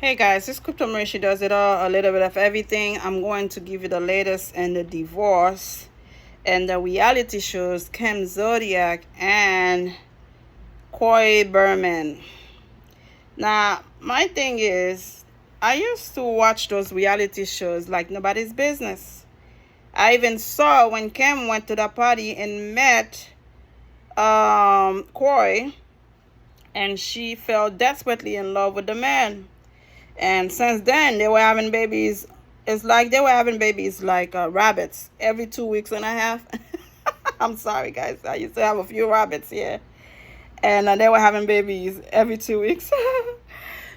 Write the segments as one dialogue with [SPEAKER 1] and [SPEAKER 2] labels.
[SPEAKER 1] Hey guys, it's Crypto Marie. She does it all, a little bit of everything. I'm going to give you the latest in the divorce and the reality shows Kim Zolciak and Kroy Berman. Now, my thing is, I used to watch those reality shows like nobody's business. I even saw when Kim went to the party and met Kroy, and she fell desperately in love with the man. And since then, they were having babies. It's like they were having babies like rabbits every 2 weeks and a half. I'm sorry, guys. I used to have a few rabbits here. And they were having babies every 2 weeks.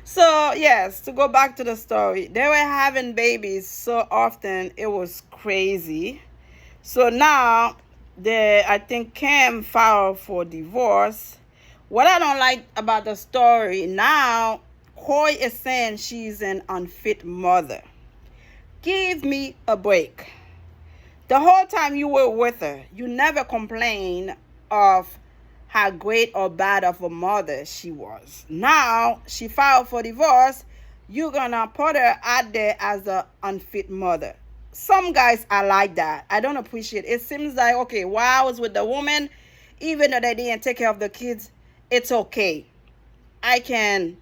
[SPEAKER 1] So, yes, to go back to the story, they were having babies so often, it was crazy. So now, I think Kim filed for divorce. What I don't like about the story now, Kroy is saying she's an unfit mother. Give me a break. The whole time you were with her, you never complained of how great or bad of a mother she was. Now, she filed for divorce. You're going to put her out there as an unfit mother. Some guys are like that. I don't appreciate it. It seems like, okay, while I was with the woman, even though they didn't take care of the kids, it's okay. I can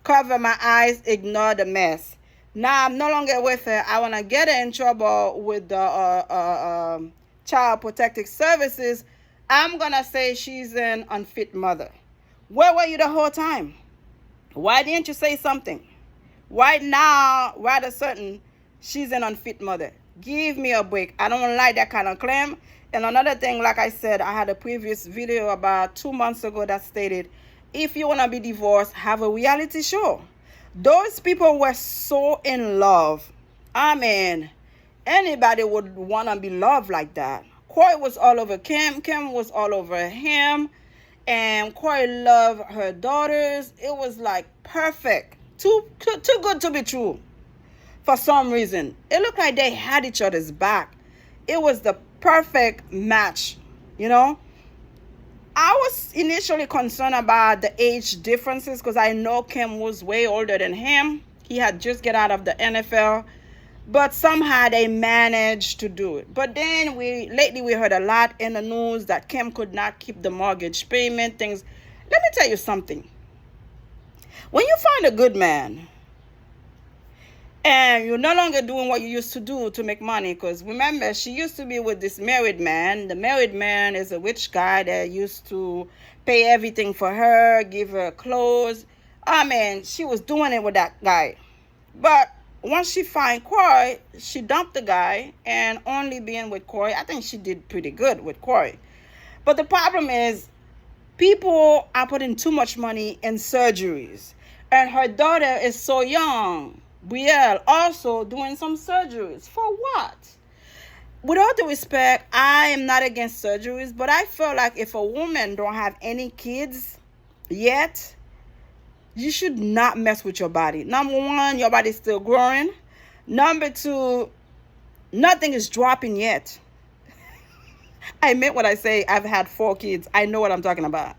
[SPEAKER 1] cover my eyes, ignore the mess. Now I'm no longer with her. I want to get her in trouble with the Child Protective Services. I'm going to say she's an unfit mother. Where were you the whole time? Why didn't you say something? Why now, rather certain, she's an unfit mother? Give me a break. I don't like that kind of claim. And another thing, like I said, I had a previous video about 2 months ago that stated, if you want to be divorced, have a reality show. Those people were so in love. I mean, anybody would want to be loved like that. Kroy was all over Kim. Kim was all over him. And Kroy loved her daughters. It was like perfect. Too good to be true. For some reason, it looked like they had each other's back. It was the perfect match, you know. I was initially concerned about the age differences because I know Kim was way older than him. He had just get out of the NFL, but somehow they managed to do it. But then lately we heard a lot in the news that Kim could not keep the mortgage payment, things. Let me tell you something. When you find a good man, and you're no longer doing what you used to do to make money, because remember, she used to be with this married man. The married man is a rich guy that used to pay everything for her, give her clothes. I mean, she was doing it with that guy. But once she find Kroy, she dumped the guy and only being with Kroy. I think she did pretty good with Kroy. But the problem is, people are putting too much money in surgeries. And her daughter is so young. Brielle also doing some surgeries. For what? With all due respect, I am not against surgeries, but I feel like if a woman don't have any kids yet, you should not mess with your body. Number one, your body's still growing. Number two, nothing is dropping yet. I meant what I say. I've had 4 kids. I know what I'm talking about.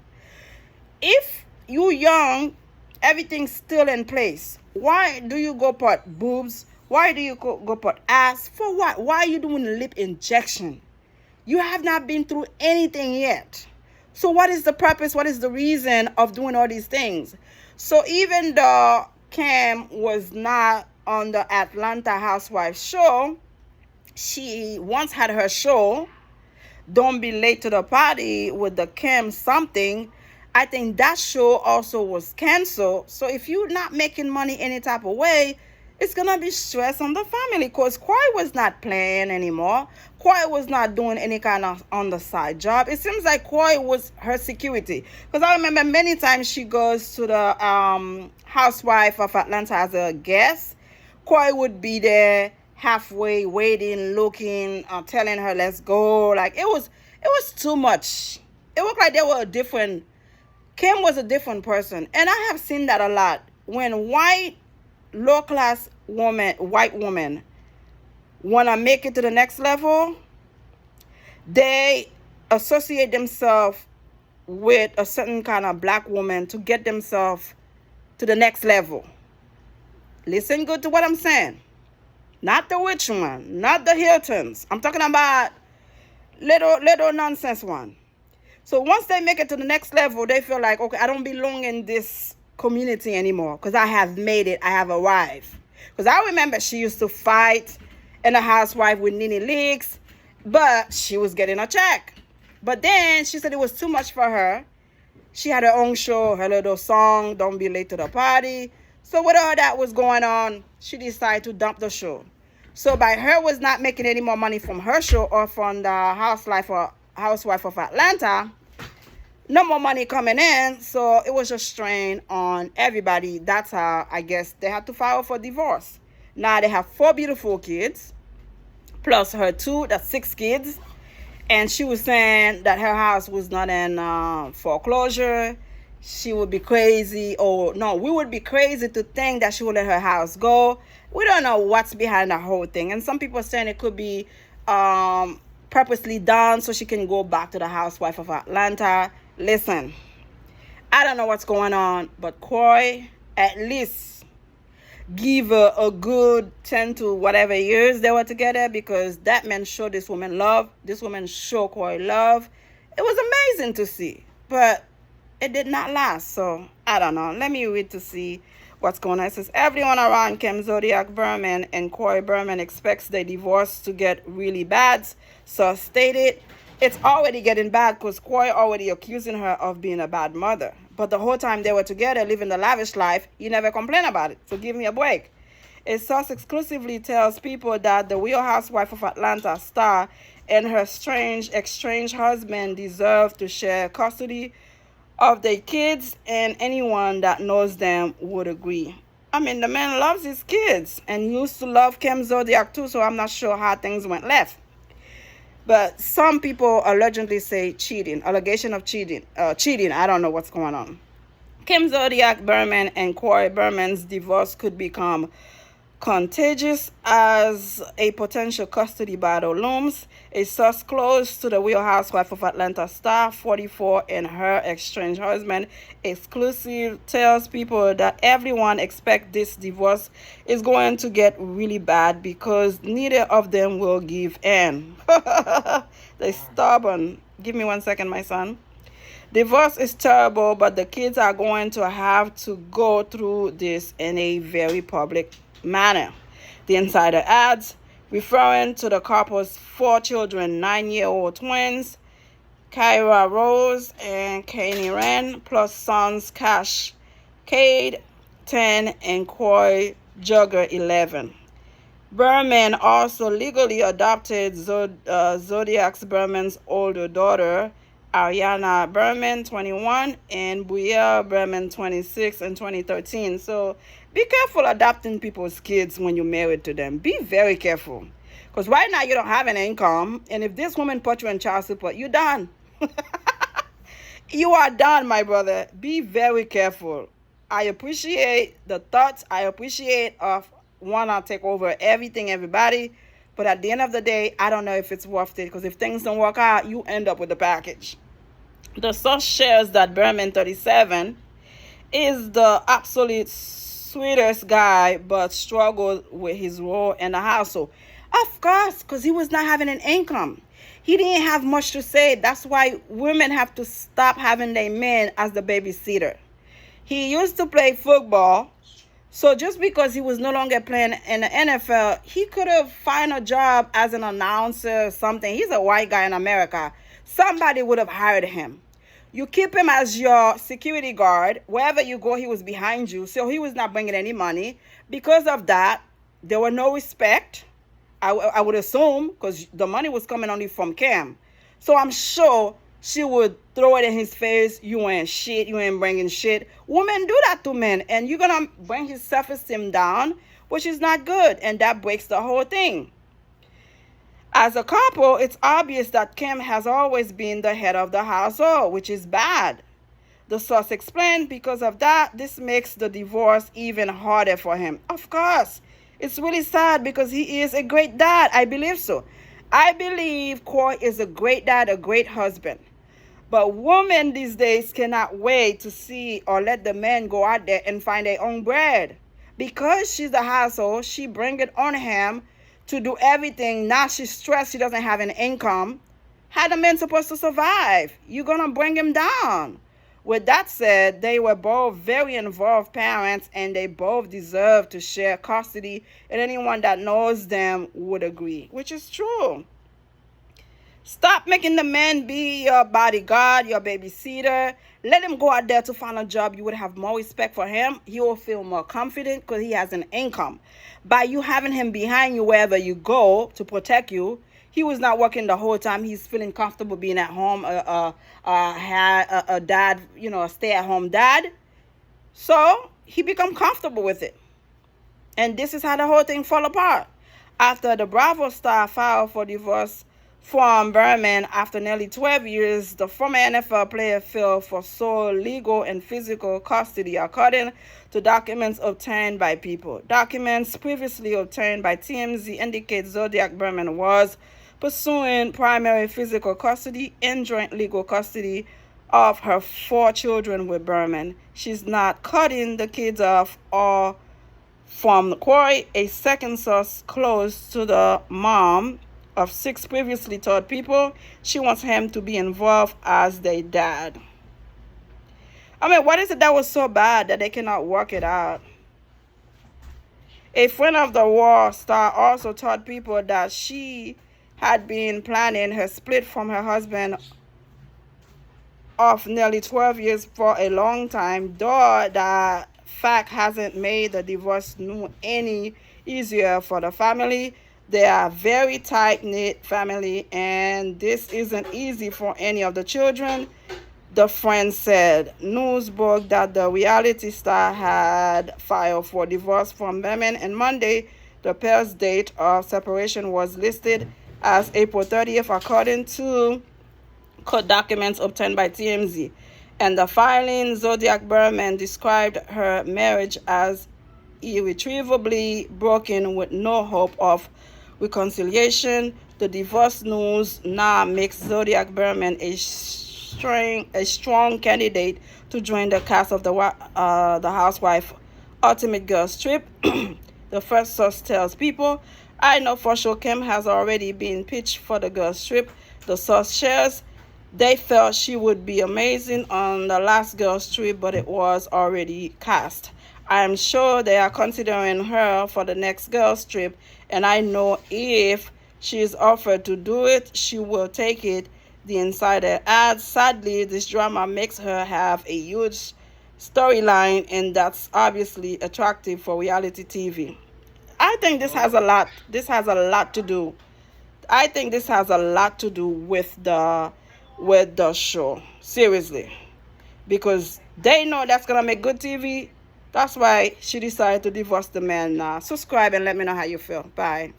[SPEAKER 1] If you're young, everything's still in place. Why do you go put boobs? Why do you go put ass? For what? Why are you doing lip injection? You have not been through anything yet. So what is the purpose? What is the reason of doing all these things? So even though Kim was not on the Atlanta Housewives show, she once had her show, Don't Be Late to the Party with the Kim something. I think that show also was canceled. So if you're not making money any type of way, it's going to be stress on the family, because Kroy was not playing anymore. Kroy was not doing any kind of on the side job. It seems like Kroy was her security. Because I remember many times she goes to the Housewife of Atlanta as a guest. Kroy would be there halfway waiting, looking, telling her, let's go. Like it was too much. It looked like they were Kim was a different person. And I have seen that a lot. When low-class white women want to make it to the next level, they associate themselves with a certain kind of black woman to get themselves to the next level. Listen good to what I'm saying. Not the rich one, not the Hiltons. I'm talking about little nonsense one. So once they make it to the next level, they feel like, okay, I don't belong in this community anymore because I have made it. I have arrived. Because I remember she used to fight in a housewife with Nene Leaks, but she was getting a check. But then she said it was too much for her. She had her own show, her little song, Don't Be Late to the Party. So with all that was going on, she decided to dump the show. So by her was not making any more money from her show or from the Housewife of Atlanta, no more money coming in. So it was a strain on everybody. That's how I guess they had to file for divorce. Now they have 4 beautiful kids, plus her 2, that's 6 kids. And she was saying that her house was not in foreclosure. She would be crazy, or no, we would be crazy to think that she would let her house go. We don't know what's behind the whole thing. And some people are saying it could be purposely done so she can go back to the Housewife of Atlanta. Listen, I don't know what's going on, but Kroy, at least give her a good 10 to whatever years they were together, because that man showed this woman love. This woman showed Kroy love. It was amazing to see, but it did not last. So I don't know. Let me read to see what's going on. It says everyone around Kim Zolciak Berman and Kroy Berman expects the divorce to get really bad. So stated it's already getting bad because Kroy already accusing her of being a bad mother. But the whole time they were together living the lavish life, you never complain about it. So give me a break. A source exclusively tells people that the Real Housewife of Atlanta star and her estranged husband deserve to share custody of their kids, and anyone that knows them would agree. I mean, the man loves his kids and used to love Kim Zolciak too, so I'm not sure how things went left. But some people allegedly say cheating, allegation of cheating. I don't know what's going on. Kim Zolciak Berman and Kroy Berman's divorce could become contagious as a potential custody battle looms. A source close to the Real Housewife of Atlanta star, 44, and her estranged husband exclusive tells people that everyone expects this divorce is going to get really bad because neither of them will give in. They're stubborn. Give me 1 second, my son. Divorce is terrible, but the kids are going to have to go through this in a very public manner. The insider adds, referring to the couple's 4 children, 9-year-old twins, Kyra Rose and Kanye Ren, plus sons Cash, Cade, 10, and Kroy Jugger, 11. Berman also legally adopted Zolciak Berman's older daughter, Ariana Berman, 21, and Brielle Berman, 26, in 2013. So be careful adopting people's kids when you're married to them. Be very careful. Because right now you don't have an income, and if this woman put you in child support, you're done. You are done, my brother. Be very careful. I appreciate the thoughts. I appreciate want to take over everything, everybody. But at the end of the day, I don't know if it's worth it, because if things don't work out, you end up with the package. The source shares that Berman, 37, is the absolute sweetest guy, but struggled with his role in the household. Of course, because he was not having an income. He didn't have much to say. That's why women have to stop having their men as the babysitter. He used to play football. So just because he was no longer playing in the NFL, he could have found a job as an announcer or something. He's a white guy in America. Somebody would have hired him. You keep him as your security guard. Wherever you go, he was behind you. So he was not bringing any money. Because of that, there was no respect, I would assume, because the money was coming only from Cam. So I'm sure she would throw it in his face. You ain't shit. You ain't bringing shit. Women do that to men. And you're going to bring his self-esteem down, which is not good. And that breaks the whole thing. As a couple, it's obvious that Kim has always been the head of the household, which is bad. The source explained because of that, this makes the divorce even harder for him. Of course, it's really sad because he is a great dad. I believe so. I believe Kroy is a great dad, a great husband. But women these days cannot wait to see or let the men go out there and find their own bread. Because she's the household, she bring it on him to do everything. Now she's stressed. She doesn't have an income. How the man supposed to survive? You're going to bring him down. With that said, they were both very involved parents, and they both deserve to share custody, and anyone that knows them would agree, which is true. Stop making the man be your bodyguard, your babysitter. Let him go out there to find a job. You would have more respect for him. He will feel more confident because he has an income. By you having him behind you wherever you go to protect you, he was not working the whole time. He's feeling comfortable being at home. Had a dad, a stay-at-home dad. So he become comfortable with it. And this is how the whole thing fall apart. After the Bravo star filed for divorce from Berman after nearly 12 years, the former NFL player filed for sole legal and physical custody, according to documents obtained by People. Documents previously obtained by TMZ indicate Zolciak Berman was pursuing primary physical custody and joint legal custody of her 4 children with Berman. She's not cutting the kids off or from Kroy. A second source close to the mom of 6 previously told People she wants him to be involved as their dad. I mean, what is it that was so bad that they cannot work it out? A friend of the war star also told People that she had been planning her split from her husband of nearly 12 years for a long time, though that fact hasn't made the divorce any easier for the family. They are a very tight-knit family, and this isn't easy for any of the children, the friend said. News broke that the reality star had filed for divorce from Berman, and Monday, the pair's date of separation was listed as April 30th, according to court documents obtained by TMZ. And the filing, Zolciak Berman described her marriage as irretrievably broken with no hope of reconciliation. The divorce news now makes Zolciak Berman a strong candidate to join the cast of the Housewife Ultimate Girls Trip. The first source tells People, I know for sure Kim has already been pitched for the girls trip. The source shares, they felt she would be amazing on the last girls trip, but it was already cast. I am sure they are considering her for the next girls trip, and I know if she is offered to do it, she will take it, the insider adds. Sadly, this drama makes her have a huge storyline, and that's obviously attractive for reality TV. I think this has a lot. This has a lot to do. I think this has a lot to do with the show. Seriously, because they know that's gonna make good TV. That's why she decided to divorce the man now. Subscribe and let me know how you feel. Bye.